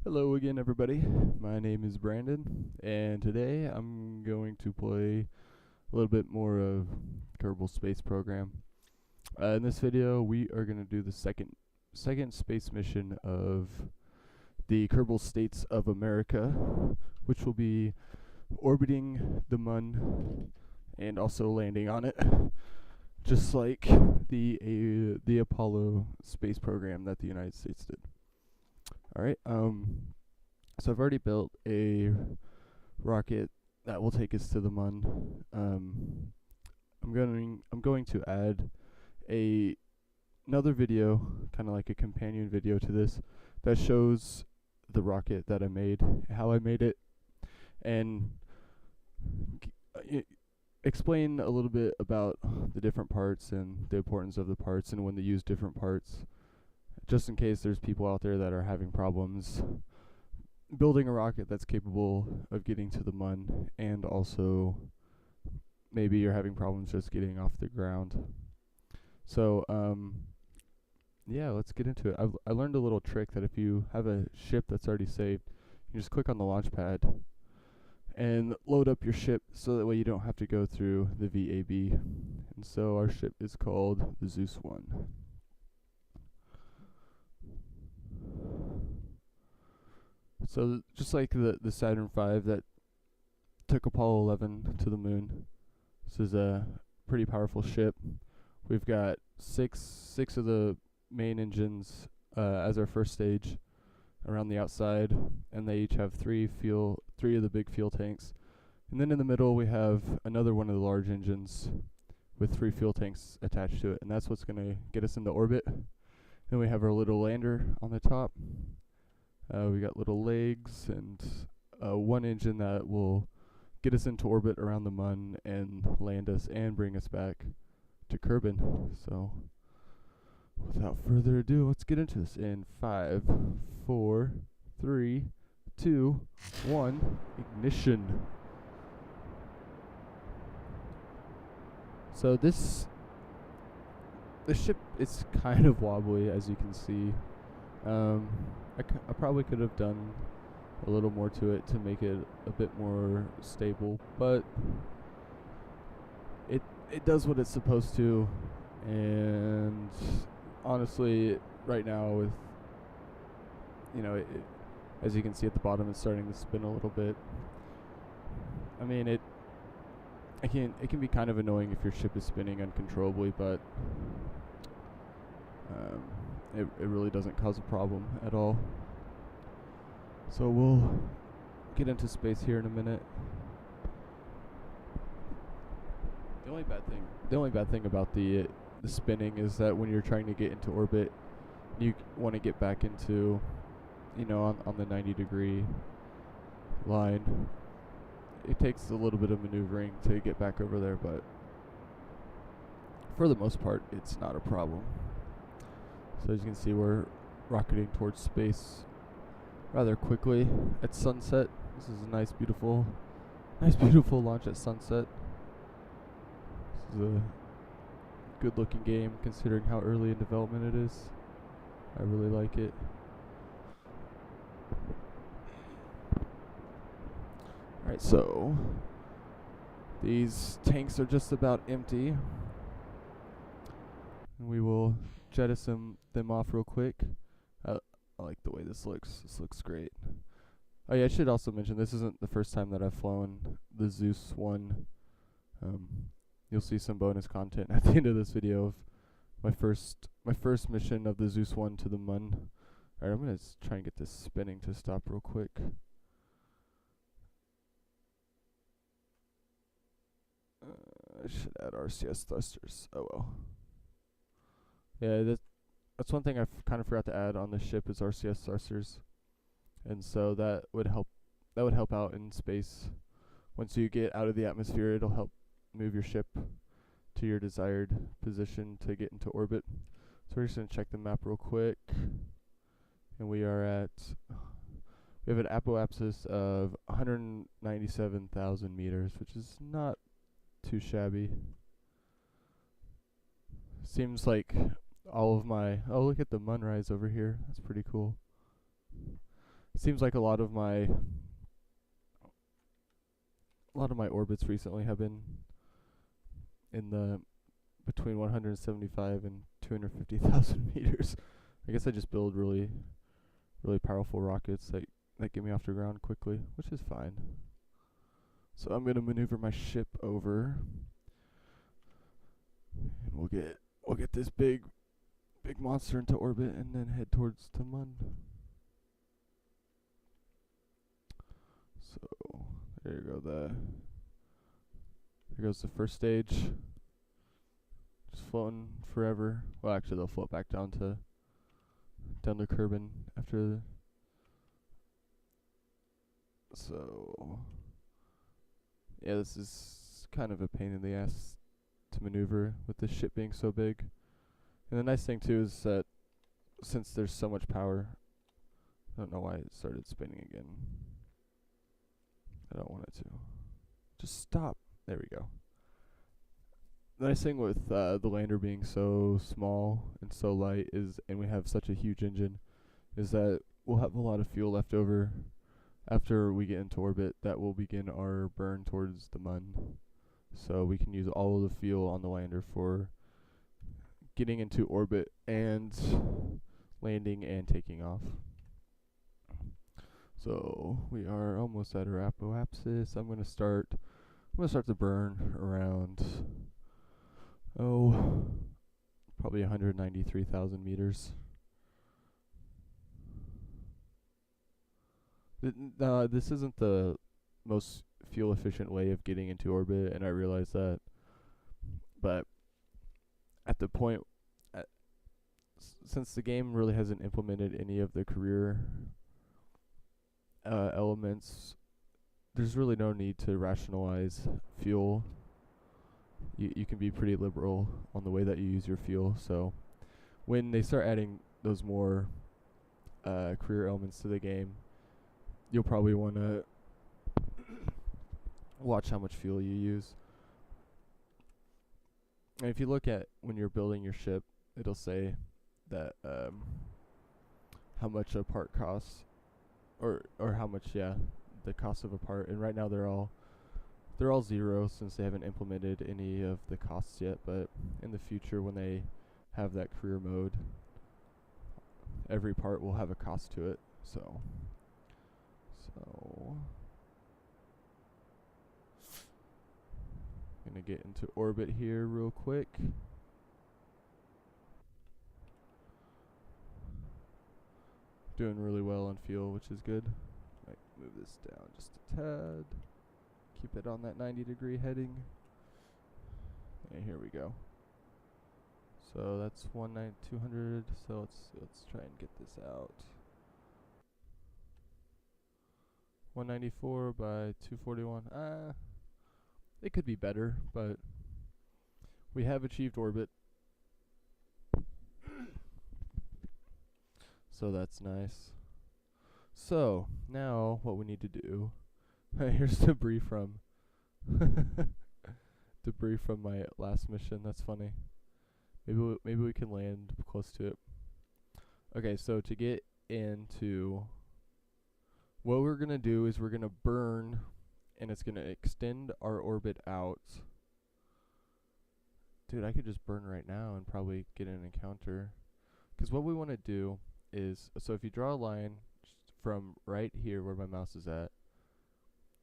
Hello again, everybody. My name is Brandon, and today I'm going to play a little bit more of Kerbal Space Program. In this video, we are going to do the second space mission of the Kerbal States of America, which will be orbiting the Mun and also landing on it, just like the Apollo space program that the United States did. All right. So I've already built a rocket that will take us to the Mun. I'm going to add a another video, kind of like a companion video to this, that shows the rocket that I made, how I made it, and explain a little bit about the different parts and the importance of the parts and when they use different parts, just in case there's people out there that are having problems building a rocket that's capable of getting to the Mun, and also maybe you're having problems just getting off the ground. So, yeah, let's get into it. I learned a little trick that if you have a ship that's already saved, you just click on the launch pad and load up your ship so that way you don't have to go through the VAB. And so our ship is called the Zeus 1. So just like the Saturn V that took Apollo 11 to the moon, this is a pretty powerful ship. We've got six of the main engines as our first stage around the outside, and they each have three of the big fuel tanks. And then in the middle we have another one of the large engines with 3 fuel tanks attached to it, and that's what's going to get us into orbit. Then we have our little lander on the top. We got little legs and one engine that will get us into orbit around the Mun and land us and bring us back to Kerbin. So, without further ado, let's get into this in 5, 4, 3, 2, 1, ignition. So the ship is kind of wobbly, as you can see. I probably could have done a little more to it to make it a bit more stable, but it does what it's supposed to. And honestly, right now, with as you can see at the bottom, it's starting to spin a little bit. I mean, it can be kind of annoying if your ship is spinning uncontrollably, but it really doesn't cause a problem at all. So we'll get into space here in a minute. The only bad thing about the spinning is that when you're trying to get into orbit, you want to get back into, on the 90-degree line. It takes a little bit of maneuvering to get back over there, but for the most part, it's not a problem. So as you can see, we're rocketing towards space rather quickly at sunset. This is a nice beautiful launch at sunset. This is a good looking game considering how early in development it is. I really like it. Alright, so these tanks are just about empty, and we will jettison them off real quick. I like the way this looks. This looks great. Oh yeah, I should also mention this isn't the first time that I've flown the Zeus 1. You'll see some bonus content at the end of this video of my first mission of the Zeus 1 to the Mun. Alright, I'm gonna try and get this spinning to stop real quick. I should add RCS thrusters. Oh well. Yeah, that's one thing I kind of forgot to add on the ship is RCS thrusters, and so that would help out in space. Once you get out of the atmosphere, it'll help move your ship to your desired position to get into orbit. So we're just gonna check the map real quick, and we have an apoapsis of 197,000 meters, which is not too shabby. Seems like all of my... Oh, look at the Mun rise over here. That's pretty cool. Seems like a lot of my orbits recently have been in the between 175 and 250,000 meters. I guess I just build really powerful rockets that get me off the ground quickly, which is fine. So I'm gonna maneuver my ship over, and we'll get this big monster into orbit, and then head towards the Mun. So there you go. There goes the first stage. Just floating forever. Well, actually, they'll float back down to Kerbin after. So yeah, this is kind of a pain in the ass to maneuver with this ship being so big. And the nice thing too is that since there's so much power, I don't know why it started spinning again. I don't want it to. Just stop. There we go. The nice thing with the lander being so small and so light and we have such a huge engine, is that we'll have a lot of fuel left over after we get into orbit that will begin our burn towards the Mun. So we can use all of the fuel on the lander for getting into orbit and landing and taking off. So we are almost at our apoapsis. I'm gonna start the burn around probably 193,000 meters. This isn't the most fuel efficient way of getting into orbit, and I realize that. But at the point, since the game really hasn't implemented any of the career elements, there's really no need to rationalize fuel. You can be pretty liberal on the way that you use your fuel. So when they start adding those more career elements to the game, you'll probably want to watch how much fuel you use. And if you look at when you're building your ship, it'll say that how much a part costs, or how much the cost of a part. And right now they're all zero since they haven't implemented any of the costs yet. But in the future, when they have that career mode, every part will have a cost to it. So gonna get into orbit here real quick. Doing really well on fuel, which is good. Might move this down just a tad. Keep it on that 90-degree heading. And here we go. So that's 200. So let's try and get this out. 194 by 241. It could be better, but we have achieved orbit. So that's nice. So now what we need to do, here's debris from my last mission. That's funny. Maybe we can land close to it. Okay, so to get into, what we're gonna do is we're gonna burn, and it's gonna extend our orbit out. Dude, I could just burn right now and probably get an encounter. Because what we want to do is, so if you draw a line from right here where my mouse is at,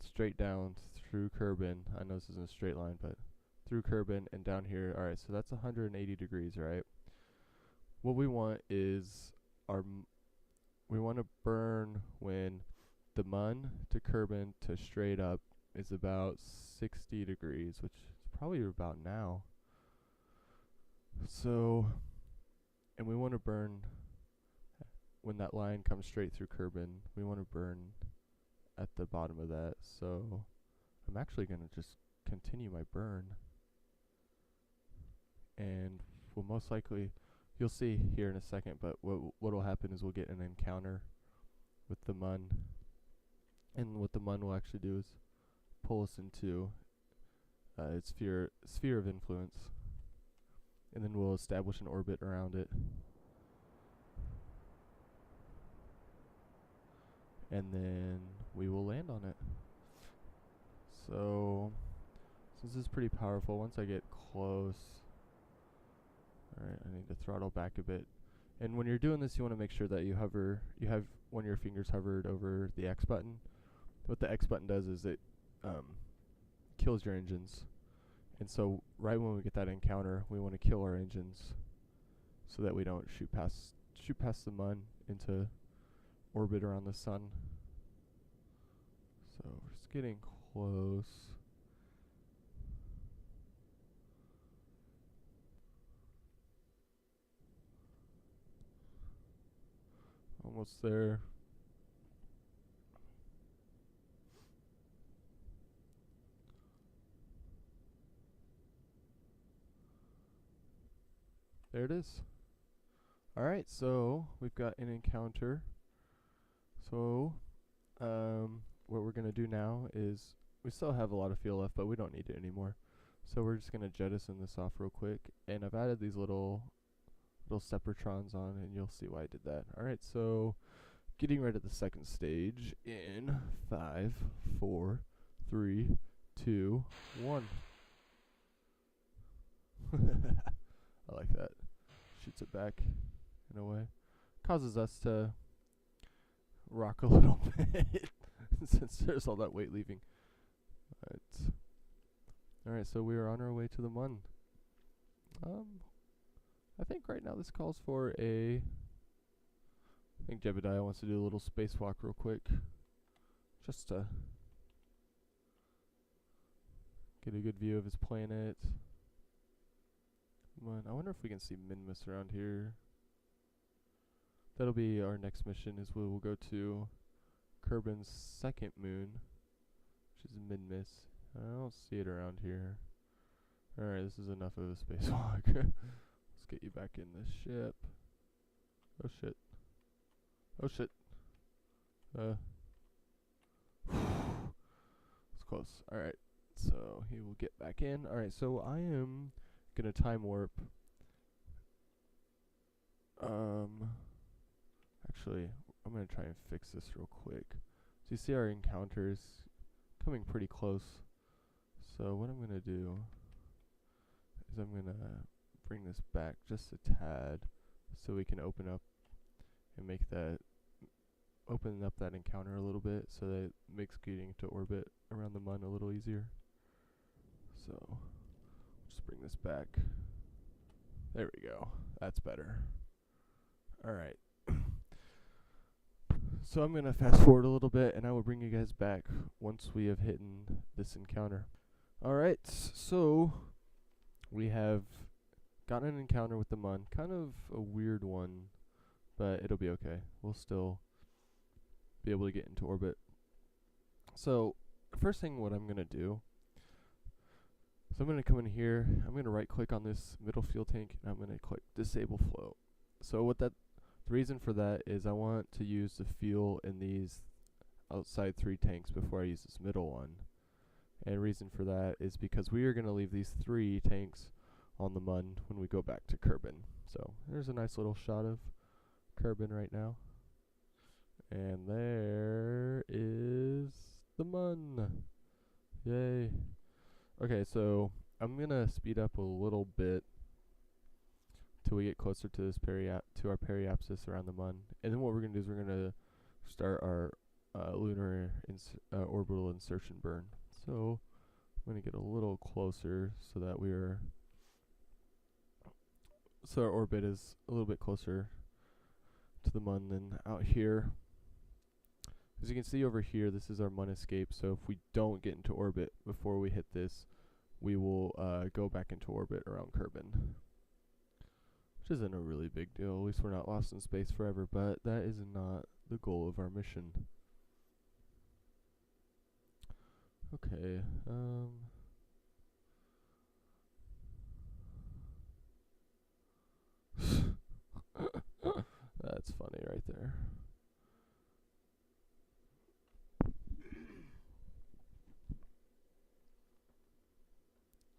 straight down through Kerbin. I know this isn't a straight line, but through Kerbin and down here. Alright, so that's 180 degrees, right? What we want is we want to burn when the Mun to Kerbin to straight up is about 60 degrees, which is probably about now. So, and we want to burn when that line comes straight through Kerbin. We want to burn at the bottom of that. So I'm actually going to just continue my burn, and we'll most likely, you'll see here in a second, but what will happen is we'll get an encounter with the Mun, and what the Mun will actually do is pull us into its sphere of influence, and then we'll establish an orbit around it. and then we will land on it. So, since this is pretty powerful, once I get close, alright, I need to throttle back a bit. And when you're doing this, you want to make sure that you have one of your fingers hovered over the X button. What the X button does is it kills your engines. And so right when we get that encounter, we want to kill our engines so that we don't shoot past the mun into orbit around the sun. So we're just getting close. Almost there. There it is. Alright, so we've got an encounter. So, what we're going to do now is, we still have a lot of fuel left, but we don't need it anymore. So we're just going to jettison this off real quick. And I've added these little separatrons on, and you'll see why I did that. Alright, so getting right at the second stage in 5, 4, 3, 2, 1. I like that. Shoots it back in a way. Causes us to rock a little bit since there's all that weight leaving. Alright, so we are on our way to the mun. I think right now this calls for I think Jebediah wants to do a little spacewalk real quick. Just to get a good view of his planet. Come on, I wonder if we can see Minmus around here. That'll be our next mission, is we will go to Kerbin's second moon, which is Minmus. I don't see it around here. Alright, this is enough of a spacewalk. Let's get you back in this ship. Oh shit. Oh shit. It's close. Alright, so he will get back in. Alright, so I am gonna time warp. Actually, I'm gonna try and fix this real quick. So you see our encounters coming pretty close. So what I'm gonna do is I'm gonna bring this back just a tad so we can open up that encounter a little bit, so that it makes getting to orbit around the mun a little easier. So just bring this back. There we go. That's better. Alright. So I'm going to fast forward a little bit, and I will bring you guys back once we have hit this encounter. Alright, so we have gotten an encounter with the mun. Kind of a weird one, but it'll be okay. We'll still be able to get into orbit. So, first thing what I'm going to do, so I'm going to come in here, I'm going to right click on this middle fuel tank, and I'm going to click disable float. So the reason for that is I want to use the fuel in these outside 3 tanks before I use this middle one. And the reason for that is because we are going to leave these 3 tanks on the mun when we go back to Kerbin. So there's a nice little shot of Kerbin right now. And there is the mun. Yay. Okay, so I'm going to speed up a little bit till we get closer to this to our periapsis around the mun. And then what we're going to do is we're going to start our lunar orbital insertion burn. So I'm going to get a little closer so that so our orbit is a little bit closer to the mun than out here. As you can see over here, this is our mun escape. So if we don't get into orbit before we hit this, we will go back into orbit around Kerbin. Which isn't a really big deal. At least we're not lost in space forever, but that is not the goal of our mission. Okay, that's funny right there.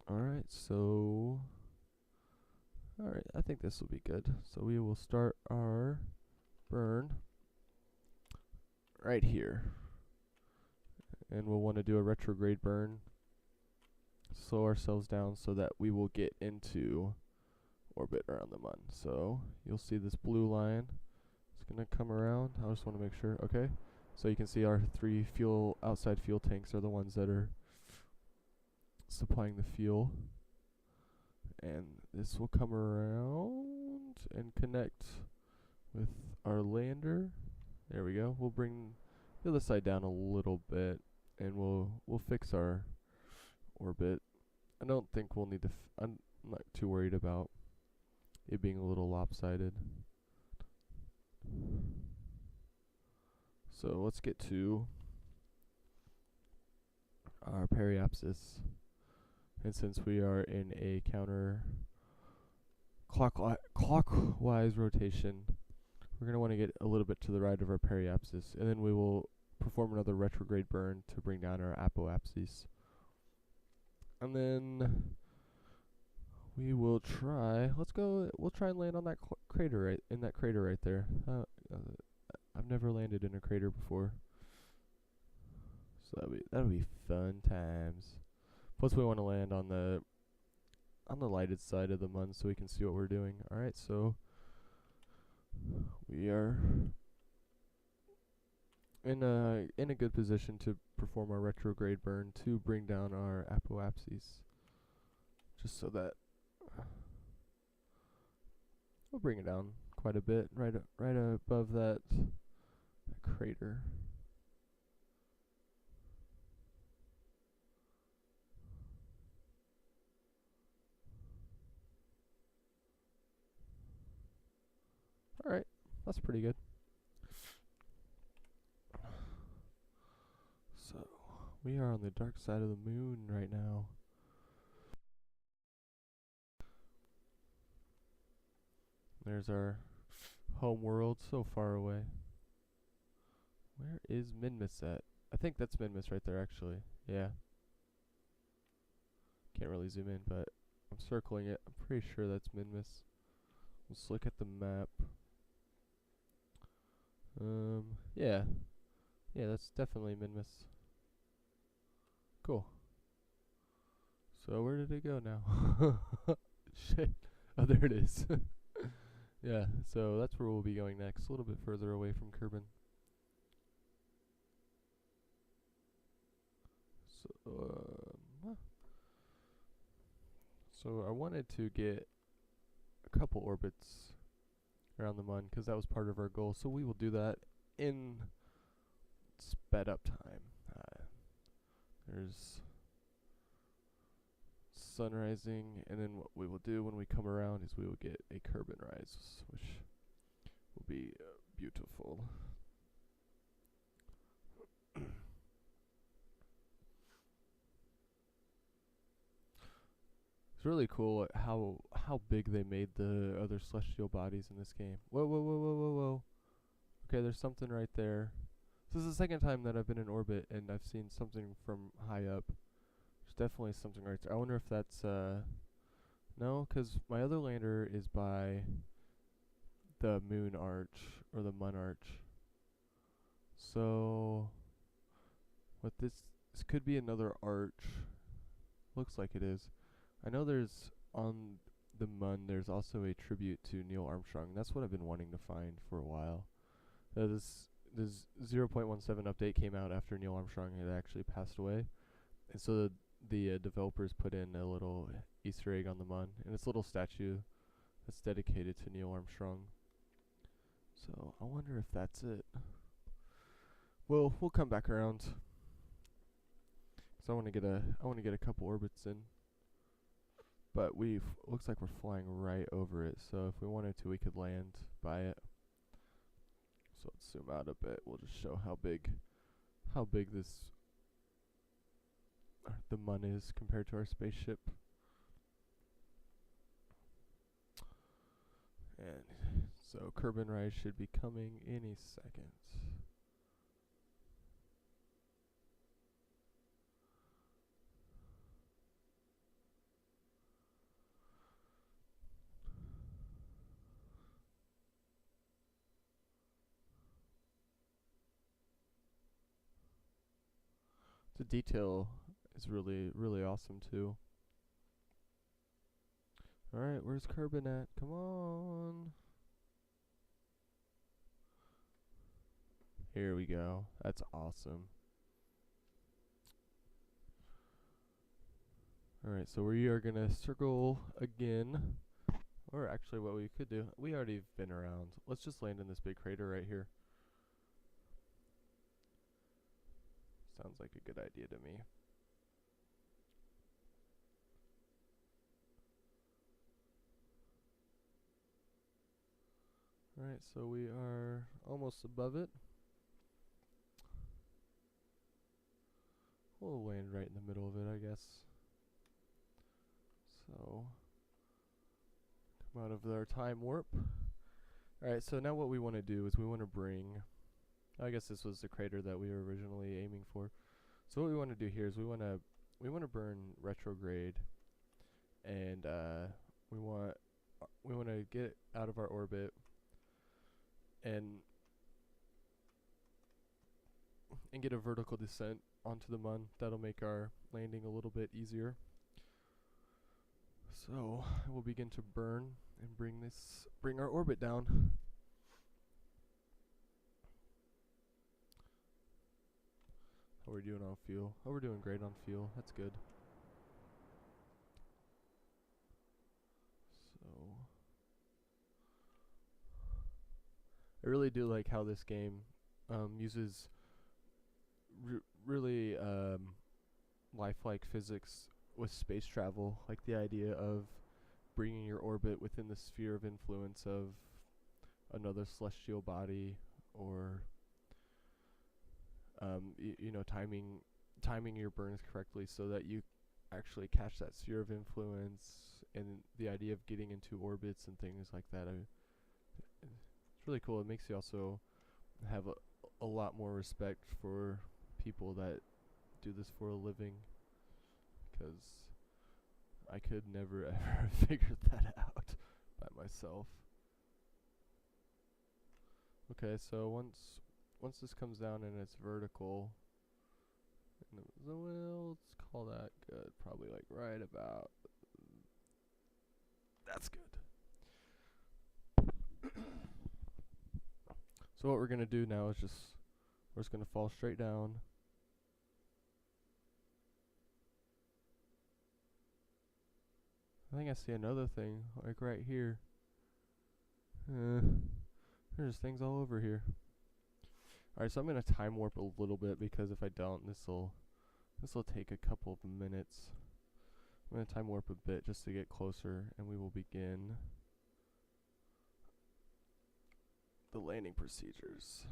Alright, so alright, I think this will be good. So we will start our burn right here. And we'll want to do a retrograde burn. Slow ourselves down so that we will get into orbit around the Mun. So you'll see this blue line. It's going to come around. I just want to make sure. Okay. So you can see our 3 outside fuel tanks are the ones that are supplying the fuel. And this will come around and connect with our lander. There we go. We'll bring the other side down a little bit, and we'll fix our orbit. I don't think we'll need to. I'm not too worried about it being a little lopsided. So let's get to our periapsis. And since we are in a clockwise rotation, we're going to want to get a little bit to the right of our periapsis, and then we will perform another retrograde burn to bring down our apoapsis. And then we will try, we'll try and land on that crater right there. I've never landed in a crater before. So that'll be fun times. Plus we want to land on the lighted side of the Mun so we can see what we're doing. Alright, so we are in a good position to perform our retrograde burn to bring down our apoapsis. Just so that we'll bring it down quite a bit, right above that crater. Alright, that's pretty good. So, we are on the dark side of the moon right now. There's our home world, so far away. Where is Minmus at? I think that's Minmus right there, actually. Yeah. Can't really zoom in, but I'm circling it. I'm pretty sure that's Minmus. Let's look at the map. Yeah. Yeah, that's definitely Minmus. Cool. So where did it go now? Shit. Oh, there it is. Yeah, so that's where we'll be going next, a little bit further away from Kerbal. So I wanted to get a couple orbits around the Mun because that was part of our goal. So we will do that in sped up time. There's sun rising, and then what we will do when we come around is we will get a Kerbal rise, which will be beautiful. It's really cool how big they made the other celestial bodies in this game. Whoa, whoa, whoa, whoa, whoa, whoa. Okay, there's something right there. This is the second time that I've been in orbit and I've seen something from high up. There's definitely something right there. I wonder if that's no, because my other lander is by the moon arch or the Mun arch. So what this could be another arch. Looks like it is. I know there's on the Mun there's also a tribute to Neil Armstrong. That's what I've been wanting to find for a while. This 0.17 update came out after Neil Armstrong had actually passed away, and so the developers put in a little Easter egg on the Mun, and it's a little statue that's dedicated to Neil Armstrong. So I wonder if that's it. Well, we'll come back around. So I want to get a couple orbits in. But looks like we're flying right over it. So if we wanted to, we could land by it. So let's zoom out a bit. We'll just show how big this the Mun is compared to our spaceship. And so Kerbal rise should be coming any second. detail is really, really awesome too. Alright, where's Kerbal at? Come on. Here we go. That's awesome. Alright, so we are gonna circle again. Or actually what we could do, we already have been around. Let's just land in this big crater right here. Sounds like a good idea to me. Alright, so we are almost above it. We'll land right in the middle of it, I guess. So, come out of our time warp. Alright, so now what we want to do is we want to bring, I guess this was the crater that we were originally aiming for. So what we want to do here is we want to burn retrograde, and we want to get out of our orbit and get a vertical descent onto the Mun. That'll make our landing a little bit easier. So we'll begin to burn and bring our orbit down. How we're doing on fuel? Oh, we're doing great on fuel. That's good. So I really do like how this game uses really lifelike physics with space travel, like the idea of bringing your orbit within the sphere of influence of another celestial body, or you know, timing your burns correctly so that you actually catch that sphere of influence, and the idea of getting into orbits and things like that. It's really cool. It makes you also have a lot more respect for people that do this for a living, because I could never ever have figured that out by myself. Okay, so once this comes down and it's vertical, so well, let's call that good. Probably like right about. That's good. So what we're gonna do now is we're just gonna fall straight down. I think I see another thing, like right here. There's things all over here. Alright, so I'm gonna time warp a little bit, because if I don't, this'll take a couple of minutes. I'm gonna time warp a bit just to get closer, and we will begin the landing procedures.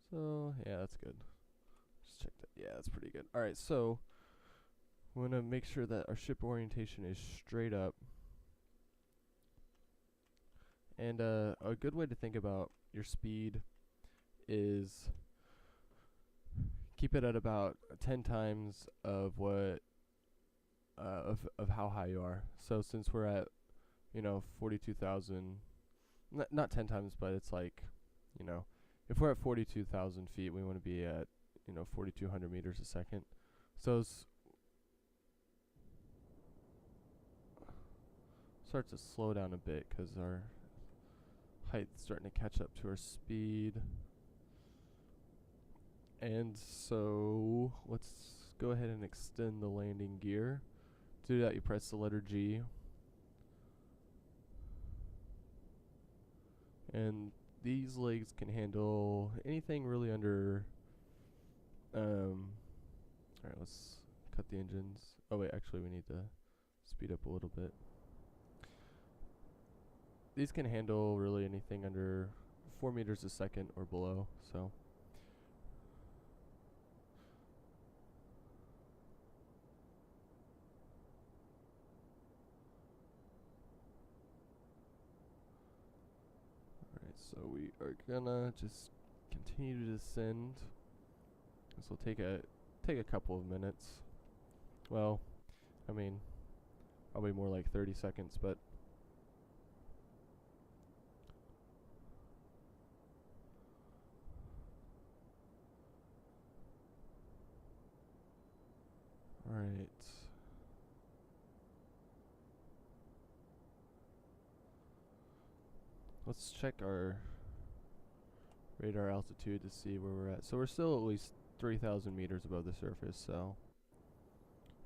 So yeah, that's good. Just check that. Yeah, that's pretty good. Alright, so we want to make sure that our ship orientation is straight up. And a good way to think about your speed is keep it at about 10 times of what of how high you are. So since we're at 42,000, not 10 times, but it's like, if we're at 42,000 feet, we want to be at 4,200 meters a second. So starts to slow down a bit because our height's starting to catch up to our speed. And so let's go ahead and extend the landing gear. To do that, you press the letter G. And these legs can handle anything really under alright, let's cut the engines. Oh wait, actually we need to speed up a little bit. These can handle really anything under 4 meters a second or below, so alright, so we are gonna just continue to descend. This will take a couple of minutes. Well, I mean, probably more like 30 seconds, but let's check our radar altitude to see where we're at. So we're still at least 3,000 meters above the surface, so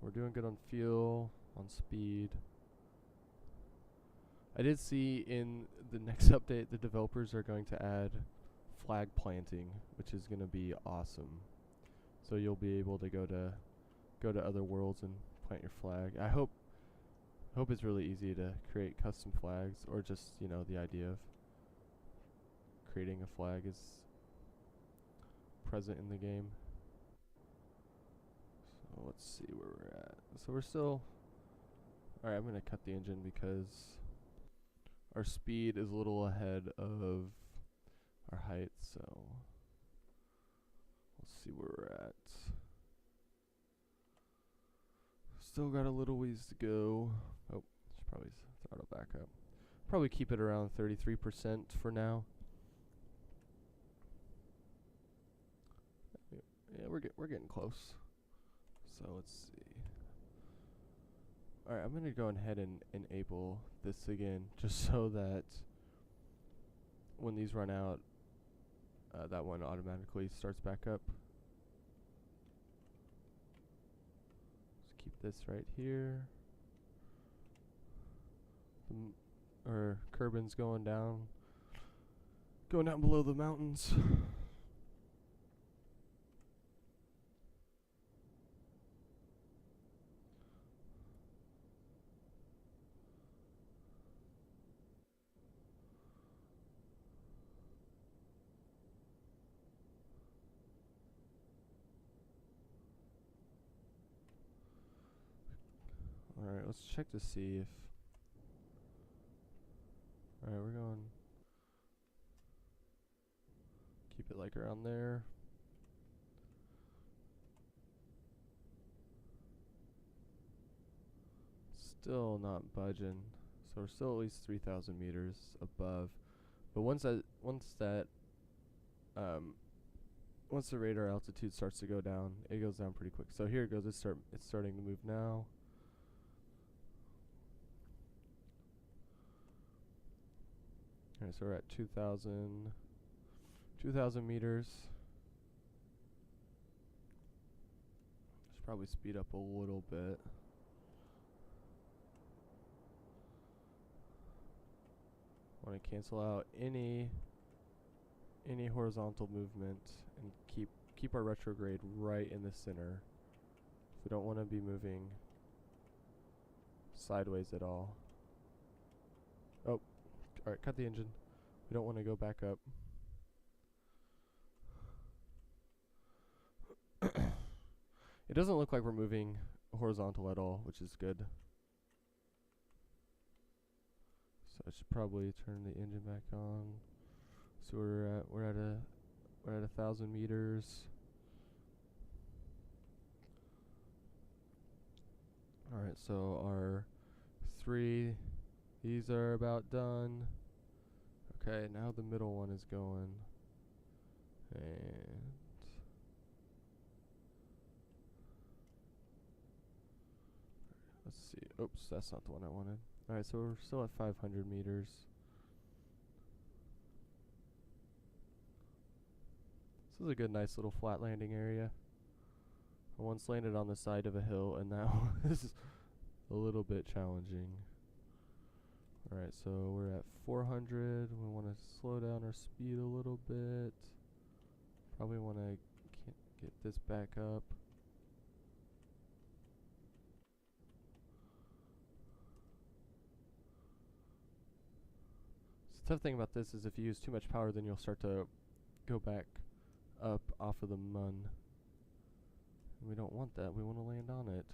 we're doing good on fuel, on speed. I did see in the next update the developers are going to add flag planting, which is going to be awesome. So you'll be able to go to other worlds and plant your flag. I hope it's really easy to create custom flags, or just, you know, the idea of creating a flag is present in the game. So let's see where we're at. So we're still... Alright, I'm going to cut the engine because our speed is a little ahead of our height, so let's see where we're at. Still got a little ways to go. Oh, should probably throttle back up. Probably keep it around 33% for now. Yeah, we're getting close. So let's see. Alright, I'm gonna go ahead and enable this again, just so that when these run out, that one automatically starts back up. Let's keep this right here. Our Kerbin's going down below the mountains. Alright, let's check to see if... Alright, we're going... Keep it like around there. Still not budging. So we're still at least 3,000 meters above. But once the radar altitude starts to go down, it goes down pretty quick. So here it goes. It's starting to move now. Alright, so we're at 2,000 meters. Should probably speed up a little bit. Want to cancel out any horizontal movement and keep our retrograde right in the center. We don't want to be moving sideways at all. Oh, alright, cut the engine. We don't want to go back up. It doesn't look like we're moving horizontal at all, which is good. So I should probably turn the engine back on. So we're at 1,000 meters. All right, so our these are about done. Okay, now the middle one is going, and let's see. Oops, that's not the one I wanted. All right, so we're still at 500 meters. This is a good, nice little flat landing area. I once landed on the side of a hill, and now this is a little bit challenging. Alright, so we're at 400. We want to slow down our speed a little bit. Probably want to get this back up. The tough thing about this is if you use too much power, then you'll start to go back up off of the mun. We don't want that. We want to land on it.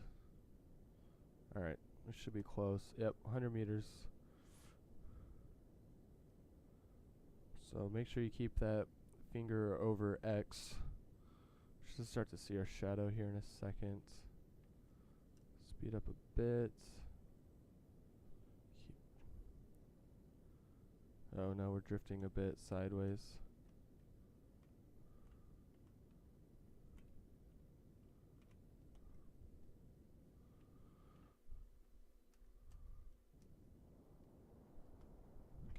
Alright, we should be close. Yep, 100 meters. So make sure you keep that finger over X. We should start to see our shadow here in a second. Speed up a bit. Oh no, we're drifting a bit sideways.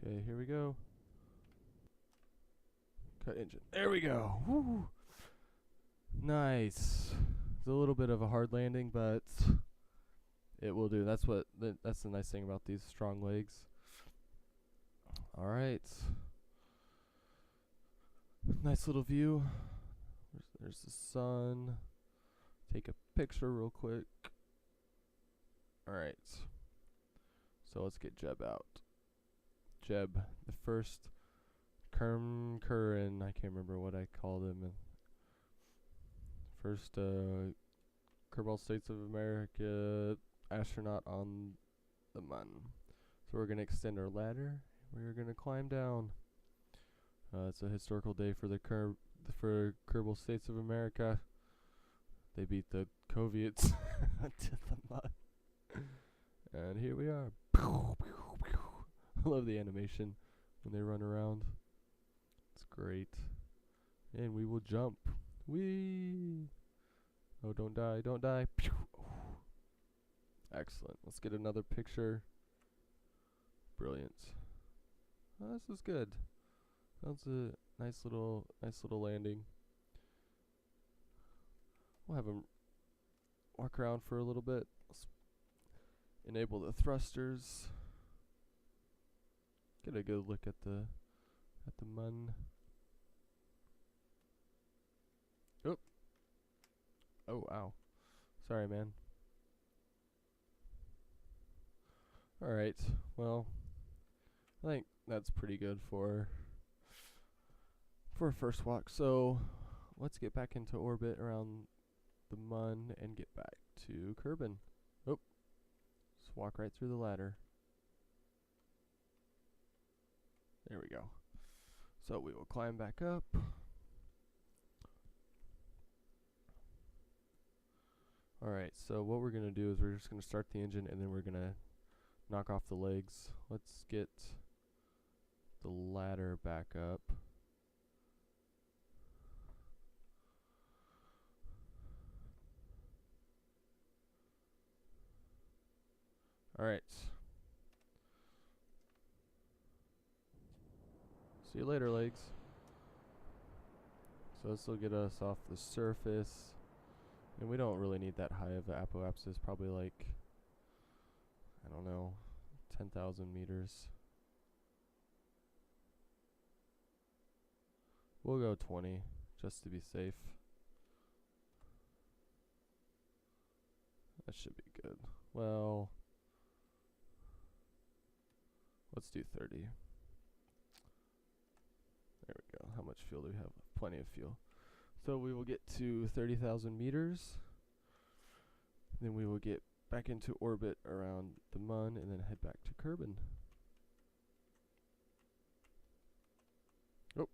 Okay, here we go. Cut engine. There we go. Woo. Nice. It's a little bit of a hard landing, but it will do. That's the nice thing about these strong legs. All right. Nice little view. There's the sun. Take a picture real quick. All right. So let's get Jeb out. Jeb, the first Curran, I can't remember what I called him. First Kerbal States of America astronaut on the Mun. So we're going to extend our ladder. We're going to climb down. It's a historical day for the Kerbal States of America. They beat the Soviets to the Mun. And here we are. I love the animation when they run around. It's great. And we will jump. Whee! Oh, don't die, don't die. Excellent. Let's get another picture. Brilliant. Oh, this is good. That's a nice little landing. We'll have him walk around for a little bit. Let's enable the thrusters. Get a good look at the Mun. Oh. Oh, ow. Sorry, man. Alright, well, I think that's pretty good for a first walk. So let's get back into orbit around the Mun and get back to Kerbin. Oh, just walk right through the ladder. There we go. So we will climb back up. Alright, so what we're going to do is we're just going to start the engine and then we're going to knock off the legs. Let's get the ladder back up. Alright. See you later, legs. So this will get us off the surface. And we don't really need that high of an apoapsis, probably like, I don't know, 10,000 meters. We'll go 20, just to be safe. That should be good. Well, let's do 30. There we go. How much fuel do we have? Plenty of fuel. So we will get to 30,000 meters. Then we will get back into orbit around the Mun and then head back to Kerbin. Oh.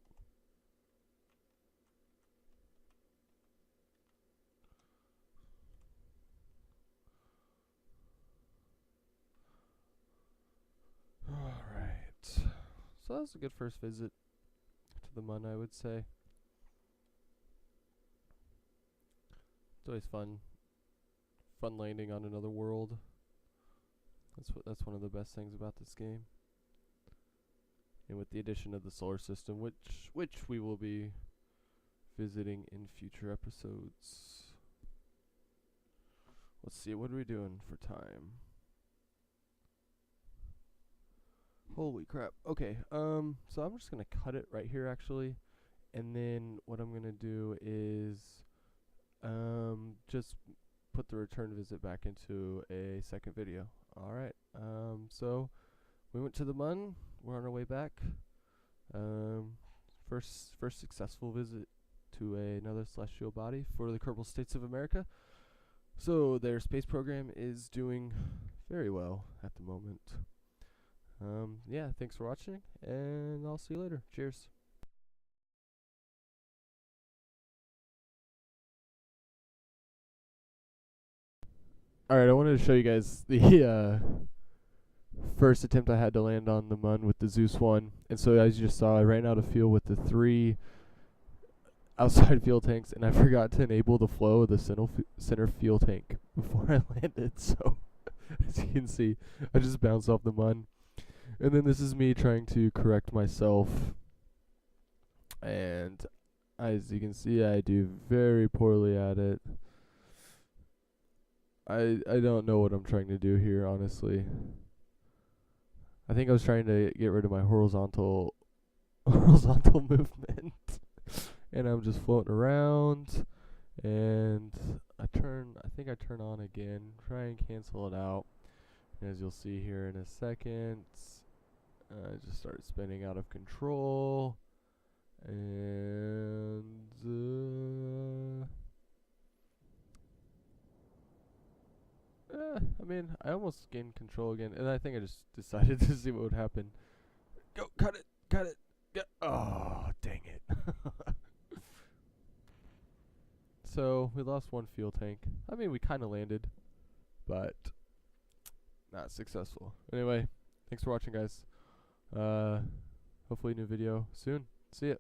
Alright. So that was a good first visit to the Mun, I would say. It's always fun landing on another world. That's one of the best things about this game. And with the addition of the solar system, which we will be visiting in future episodes. Let's see, what are we doing for time? Holy crap. Okay, so I'm just gonna cut it right here actually. And then what I'm gonna do is just put the return visit back into a second video. Alright, so we went to the Mun, we're on our way back. First successful visit to another celestial body for the Kerbal States of America. So their space program is doing very well at the moment. Yeah, thanks for watching, and I'll see you later. Cheers. Alright, I wanted to show you guys the first attempt I had to land on the Mun with the Zeus 1. And so as you just saw, I ran out of fuel with the 3 outside fuel tanks, and I forgot to enable the flow of the center fuel tank before I landed. So as you can see, I just bounced off the Mun. And then this is me trying to correct myself And as you can see, I do very poorly at it. I don't know what I'm trying to do here, honestly. I think I was trying to get rid of my horizontal movement, and I'm just floating around. And I think I turn on again, try and cancel it out. And as you'll see here in a second, I just start spinning out of control. And I mean, I almost gained control again, and I think I just decided to see what would happen. Go, cut it, get. Oh, dang it. So we lost one fuel tank. I mean, we kind of landed, but not successful. Anyway, thanks for watching, guys. Hopefully new video soon. See ya.